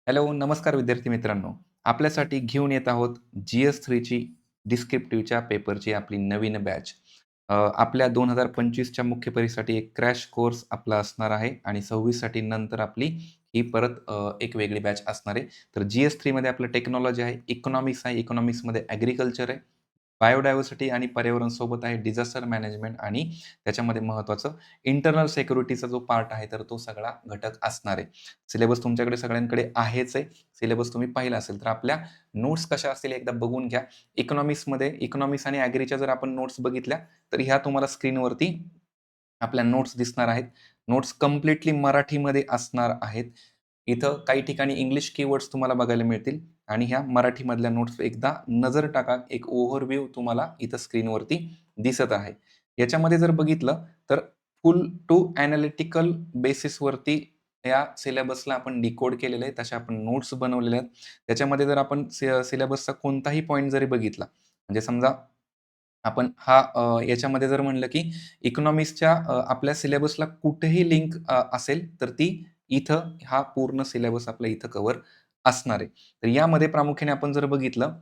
Hello, नमस्कार विद्यार्थी मित्रांनो. आपल्यासाठी घेऊन येत आहोत GS3ची डिस्क्रिप्टिव्हच्या पेपरची आपली नवीन बॅच. आपल्या 2025च्या मुख्य परीक्षेसाठी एक क्रॅश कोर्स आपला असणार आहे आणि 26 साठी नंतर आपली ही परत एक वेगळी बॅच असणार आहे. तर GS3 मध्ये आपलं टेक्नॉलॉजी आहे, इकॉनॉमिक्स आहे, इकॉनॉमिक्समध्ये ॲग्रीकल्चर आहे, बायोडायव्हर्सिटी आणि पर्यावरण सोबत आहे, डिझास्टर मॅनेजमेंट आणि त्याच्यामध्ये महत्त्वाचं इंटरनल सिक्युरिटीचा जो पार्ट आहे, तर तो सगळा घटक असणार आहे. सिलेबस तुमच्याकडे सगळ्यांकडे आहेच आहे. सिलेबस तुम्ही पाहिला असेल, तर आपल्या नोट्स कशा असतील एकदा बघून घ्या. इकॉनॉमिक्स आणि ॲग्रीच्या जर आपण नोट्स बघितल्या, तर ह्या तुम्हाला स्क्रीनवरती आपल्या नोट्स दिसणार आहेत. नोट्स कंप्लीटली मराठीमध्ये असणार आहेत. इथं काही ठिकाणी इंग्लिश कीवर्ड्स तुम्हाला बघायला मिळतील आणि ह्या मराठीमधल्या नोट्स एकदा नजर टाका. एक ओव्हरव्ह्यू तुम्हाला इथं स्क्रीनवरती दिसत आहे. याच्यामध्ये जर बघितलं, तर फुल टू एनालिटिकल बेसिसवरती या सिलेबसला आपण डिकोड केलेलं आहे. तशा आपण नोट्स बनवलेल्या आहेत. त्याच्यामध्ये जर आपण सिलेबसचा कोणताही पॉइंट जरी बघितला, म्हणजे समजा आपण याच्यामध्ये जर म्हणलं, की इकॉनॉमिक्सच्या आपल्या सिलेबसला कुठेही लिंक असेल, तर ती इथं हा पूर्ण सिलेबस आपला इथं कव्हर असणार आहे. तर यामध्ये प्रामुख्याने आपण जर बघितलं,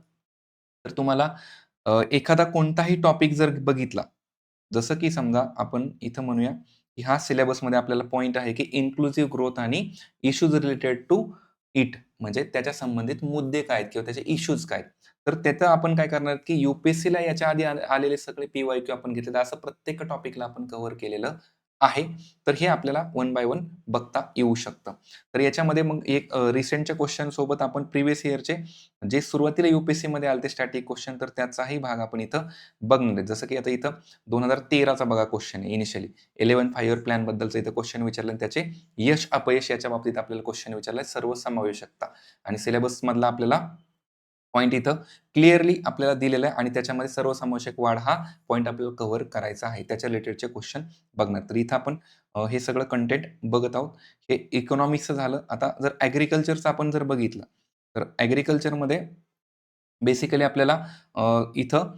तर तुम्हाला एखादा कोणताही टॉपिक जर बघितला, जसं की समजा आपण इथं म्हणूया, की हा सिलेबसमध्ये आपल्याला पॉइंट आहे, की इन्क्लुसिव्ह ग्रोथ आणि इश्यूज रिलेटेड टू इट म्हणजे त्याच्या संबंधित मुद्दे काय आहेत किंवा त्याचे इश्यूज काय आहेत. तर त्याचं आपण काय करणार, की यू-पी-एस-सीला याच्या आधी आलेले सगळे पी-वाय-क्यू आपण घेतले. तर असं प्रत्येक टॉपिकला आपण कव्हर केलेलं आहे. तर हे आपल्याला वन बाय वन बघता येऊ शकतं. तर याच्यामध्ये मग एक रिसेंटच्या क्वेशन सोबत आपण प्रिव्हियस इयरचे जे सुरुवातीला यू-पी-एस-सीमध्ये आले स्टॅटिक क्वेशन तर त्याचाही भाग आपण इथं बघणार आहे. जसं की आता इथं 2013चा बघा क्वेशन आहे इनिशियली. 11 5 प्लॅनबद्दलचं इथं क्वेशन विचारलं आणि त्याचे यश अपयश याच्या बाबतीत आपल्याला क्वेशन विचारलाय सर्वसमावेशकता आणि सिलेबसमधला आपल्याला पॉइंट इथं क्लिअरली आपल्याला दिलेला आहे आणि त्याच्यामध्ये सर्वसमावेशक वाढ हा पॉइंट आपल्याला कव्हर करायचा आहे. त्याच्या रिलेटेडचे क्वेशन बघणार. तर इथं आपण हे सगळं कंटेंट बघत आहोत. हे इकॉनॉमिक्सचं झालं. आता जर ॲग्रीकल्चरचं आपण जर बघितलं, तर ॲग्रीकल्चरमध्ये बेसिकली आपल्याला इथं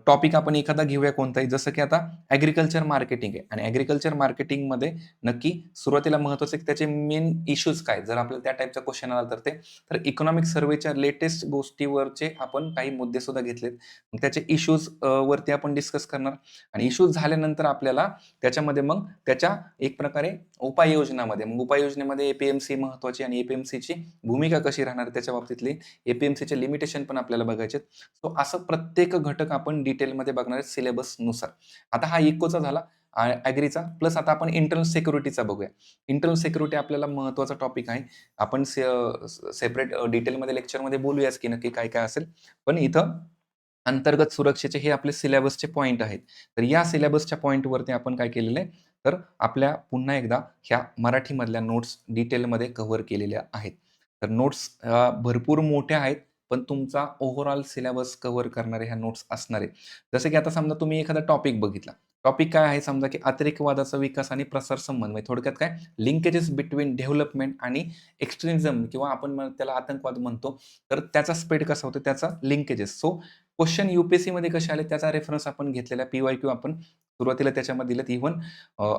टॉपिक आपण एखादा घेऊया कोणताही जसं की आता ॲग्रीकल्चर मार्केटिंग आहे आणि ॲग्रीकल्चर मार्केटिंगमध्ये नक्की सुरुवातीला महत्त्वाचं आहे की त्याचे मेन इश्यूज काय? जर आपल्याला त्या टाइपचा क्वेशन आला तर ते तर इकॉनॉमिक सर्व्हेच्या लेटेस्ट गोष्टीवरचे आपण काही मुद्देसुद्धा घेतलेत. मग त्याचे इश्यूज वरती आपण डिस्कस करणार आणि इश्यूज झाल्यानंतर आपल्याला त्याच्यामध्ये मग त्याच्या एक प्रकारे मग उपाययोजनेमध्ये ए महत्त्वाची आणि ए भूमिका कशी राहणार त्याच्या बाबतीतली ए लिमिटेशन पण आपल्याला बघायचे सो असं प्रत्येक घटक आपण डिटेलमध्ये बघणार आहे सिलेबसनुसार. आता हा इकोचा झाला ॲग्रीचा प्लस आता आपण इंटरनल सिक्युरिटीचा बघूया. इंटरनल सिक्युरिटी आपल्याला महत्त्वाचा टॉपिक आहे. आपण सेपरेट डिटेलमध्ये लेक्चरमध्ये बोलूयाच की नक्की काय-काय असेल. पण इथं अंतर्गत सुरक्षेचे हे आपले सिलेबसचे पॉइंट आहेत. तर या सिलेबसच्या पॉइंटवरती आपण काय केलेलं आहे, तर आपल्या पुन्हा एकदा ह्या मराठीमधल्या नोट्स डिटेलमध्ये कव्हर केलेल्या आहेत. तर नोट्स भरपूर मोठ्या आहेत, पण तुमचा ओव्हरऑल सिलेबस कव्हर करणाऱ्या ह्या नोट्स असणार आहेत. जसं की आता समजा तुम्ही एखादा टॉपिक बघितला. टॉपिक काय आहे समजा, की अतिरेकवादाचा विकास आणि प्रसार संबंध म्हणजे थोडक्यात काय लिंकेजेस बिटवीन डेव्हलपमेंट आणि एक्स्ट्रीमिझम किंवा आपण त्याला आतंकवाद म्हणतो. तर त्याचा स्प्रेड कसा होतो, त्याचा लिंकेजेस. सो क्वेश्चन यू-पी-एस-सीमध्ये कसे आले त्याचा रेफरन्स आपण घेतलेला पी-वाय-क्यू आपण सुरुवातीला त्याच्यामध्ये दिलेत. इव्हन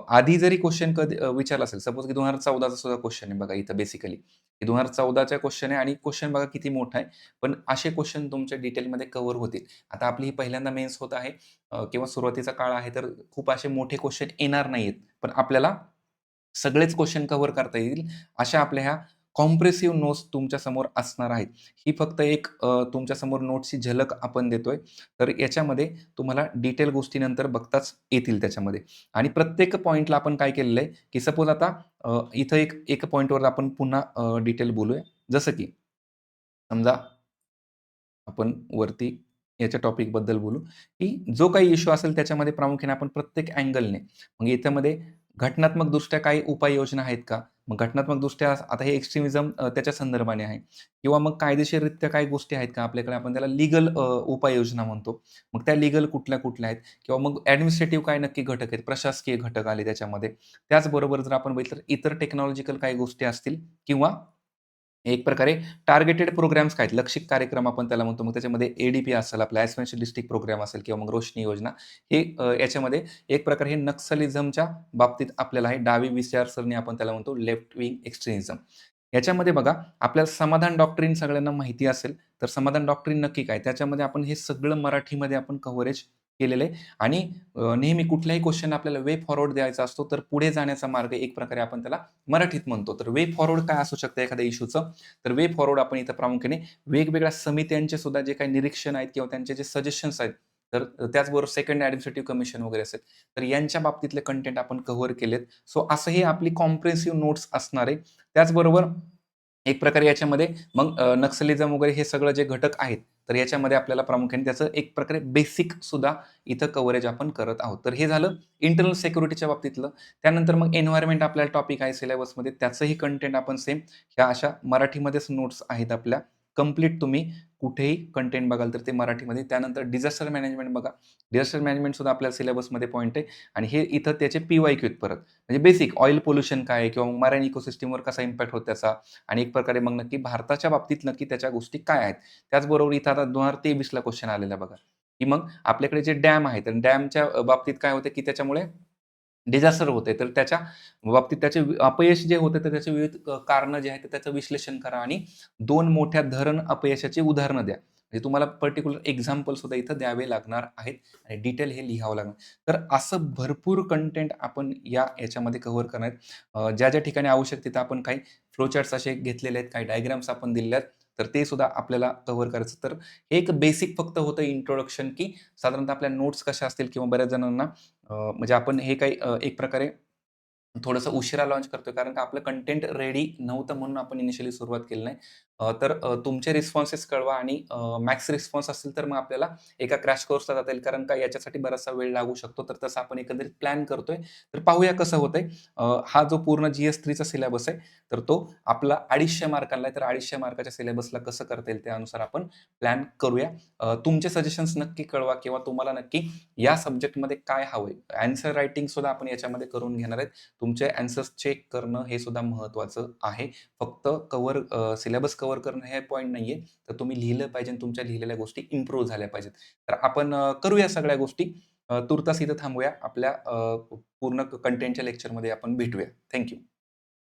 आधी जरी क्वेश्चन कधी विचारला असेल, सपोज की 2014चा सुद्धा क्वेश्चन आहे बघा इथं बेसिकली. 2014चा क्वेश्चन आहे आणि क्वेश्चन बघा किती मोठा आहे. पण असे क्वेश्चन तुमच्या डिटेलमध्ये कव्हर होतील. आता आपली ही पहिल्यांदा मेन्स होत आहे किंवा सुरुवातीचा काळ आहे, तर खूप असे मोठे क्वेश्चन येणार नाहीयेत. पण आपल्याला सगळेच क्वेश्चन कव्हर करता येईल, अशा आपल्या ह्या कॉम्प्रेसिव्ह नोट्स तुमच्यासमोर असणार आहेत. ही फक्त एक तुमच्यासमोर नोट्सची झलक आपण देतोय. तर याच्यामध्ये तुम्हाला डिटेल गोष्टी नंतर बघताच येतील त्याच्यामध्ये. आणि प्रत्येक पॉइंटला आपण काय केलेलं आहे, की सपोज आता इथं एक पॉइंटवर आपण पुन्हा डिटेल बोलूया. जसं की समजा आपण वरती याच्या टॉपिकबद्दल बोलू, की जो काही इश्यू असेल त्याच्यामध्ये प्रामुख्याने आपण प्रत्येक अँगलने मग याच्यामध्ये घटनात्मकदृष्ट्या काही उपाययोजना आहेत का? मग घटनात्मकदृष्ट्या आता हे एक्स्ट्रीमिझम त्याच्या संदर्भाने आहे किंवा मग कायदेशीररित्या काही गोष्टी आहेत का आपल्याकडे? आपण त्याला लीगल उपाययोजना म्हणतो. मग त्या लीगल कुठल्या-कुठल्या आहेत? किंवा मग ॲडमिनिस्ट्रेटिव्ह काय नक्की घटक आहेत? प्रशासकीय घटक आले त्याच्यामध्ये. त्याचबरोबर जर आपण बघितलं तर इतर टेक्नॉलॉजिकल काही गोष्टी असतील किंवा एक प्रकारे टार्गेटेड प्रोग्राम्स काय आहेत, लक्षित कार्यक्रम आपण त्याला म्हणतो. मग त्याच्यामध्ये ए असेल, आपला ॲस्पिरेशन डिस्ट्रिक्ट प्रोग्राम असेल किंवा मग रोशनी योजना. हे याच्यामध्ये एक प्रकारे हे नक्सलिझमच्या बाबतीत आपल्याला आहे. डावी विचारसरणी आपण त्याला म्हणतो लेफ्ट विंग एक्स्ट्रीमिझम. याच्यामध्ये बघा, आपल्याला समाधान डॉक्ट्रिन सगळ्यांना माहिती असेल, तर समाधान डॉक्ट्रिन नक्की काय? त्याच्यामध्ये आपण हे सगळं मराठीमध्ये आपण कव्हरेज केलेलं आहे आणि नेहमी कुठल्याही क्वेश्चन आपल्याला वे फॉरवर्ड द्यायचा असतो, तर पुढे जाण्याचा मार्ग एक प्रकारे आपण त्याला मराठीत म्हणतो. तर वे फॉरवर्ड काय असू शकतं एखाद्या इश्यूचं? तर वे फॉरवर्ड आपण इथं प्रामुख्याने वेगवेगळ्या समित्यांचे सुद्धा जे काही निरीक्षण आहेत किंवा त्यांचे जे सजेशन्स आहेत, तर त्याचबरोबर सेकंड ॲडमिनिस्ट्रेटिव्ह कमिशन वगैरे असेल, तर यांच्या बाबतीतले कंटेंट आपण कव्हर केलेत. सो असं ही आपली कॉम्प्रिहेन्सिव्ह नोट्स असणार आहे. त्याचबरोबर एक प्रकारे याच्यामध्ये मग नक्सलिझम वगैरे हे सगळं जे घटक आहेत, तर याच्यामध्ये आपल्याला प्रामुख्याने त्याचं एक प्रकारे बेसिक सुद्धा इथं कव्हरेज आपण करत आहोत. तर हे झालं इंटरनल सिक्युरिटीच्या बाबतीतलं. त्यानंतर मग एन्व्हायर्नमेंट आपल्याला टॉपिक आहे सिलेबसमध्ये, त्याचंही कंटेंट आपण सेम ह्या अशा मराठीमध्येच नोट्स आहेत आपल्या. कंप्लीट तुम्ही कुठेही कंटेंट बघाल तर ते मराठीमध्ये. त्यानंतर डिझास्टर मॅनेजमेंट बघा. डिझास्टर मॅनेजमेंट सुद्धा आपल्या सिलेबसमध्ये पॉइंट आहे आणि हे इथं त्याचे पी-वाय-क्यू आहेत परत. म्हणजे बेसिक ऑइल पोल्युशन काय आहे किंवा मराइन इकोसिस्टमवर कसा इम्पॅक्ट होतो त्याचा आणि एक प्रकारे मग नक्की भारताच्या बाबतीत नक्की त्याच्या गोष्टी काय आहेत. त्याचबरोबर इथं आता 2023ला क्वेश्चन आलेला बघा, की मग आपल्याकडे जे डॅम आहेत आणि डॅमच्या बाबतीत काय होतं, की त्याच्यामुळे डिझास्टर होते. तर त्याच्या बाबतीत त्याचे अपयश जे होते, तर त्याचे विविध कारणं जे आहेत, तर त्याचं विश्लेषण करा आणि 2 मोठ्या धरण अपयशाची उदाहरणं द्या. म्हणजे तुम्हाला पर्टिक्युलर एक्झाम्पल सुद्धा इथं द्यावे लागणार आहेत आणि डिटेल हे लिहावं लागणार. तर असं भरपूर कंटेंट आपण याच्यामध्ये कव्हर करणार आहेत. ज्या ठिकाणी आवश्यक तिथं आपण काही फ्लोचार्ट्स असे घेतलेले आहेत, काही डायग्राम्स आपण दिलेले आहेत. तर ते सुद्धा आपल्याला कव्हर करायचं. तर हे एक बेसिक फक्त होतं इंट्रोडक्शन, की साधारणतः आपल्या नोट्स कशा असतील किंवा बऱ्याच जणांना म्हणजे आपण हे काही एक प्रकारे थोडंसं उशिरा लॉन्च करतोय कारण का आपलं कंटेंट रेडी नव्हतं म्हणून आपण इनिशियली सुरुवात केली नाही. तर तुमचे रिस्पॉन्सेस कळवा आणि मॅक्स रिस्पॉन्स असेल तर मग आपल्याला एका क्रॅश कोर्सला जाता येईल कारण का याच्यासाठी बराचसा वेळ लागू शकतो. तर तसं आपण एकंदरीत प्लॅन करतोय. तर पाहूया कसं होतंय. हा जो पूर्ण GS3चा सिलेबस आहे, तर तो आपला 250 मार्कांना आहे. तर 250 मार्काच्या सिलेबसला कसं करता येईल त्यानुसार आपण प्लॅन करूया. तुमचे सजेशन्स नक्की कळवा किंवा तुम्हाला नक्की या सब्जेक्टमध्ये काय हवंय. ॲन्सर रायटिंग सुद्धा आपण याच्यामध्ये करून घेणार आहेत. तुमचे ॲन्सर्स चेक करणं हे सुद्धा महत्त्वाचं आहे. फक्त सिलेबस कव्हर करणं हे पॉइंट नाहीये. तर तुम्ही लिहिलं पाहिजे आणि तुमच्या लिहिलेल्या गोष्टी इम्प्रूव्ह झाल्या पाहिजेत. तर आपण करूया सगळ्या गोष्टी. तूर्तास इथं थांबूया. आपल्या पूर्ण कंटेंटच्या लेक्चरमध्ये आपण भेटूया. थँक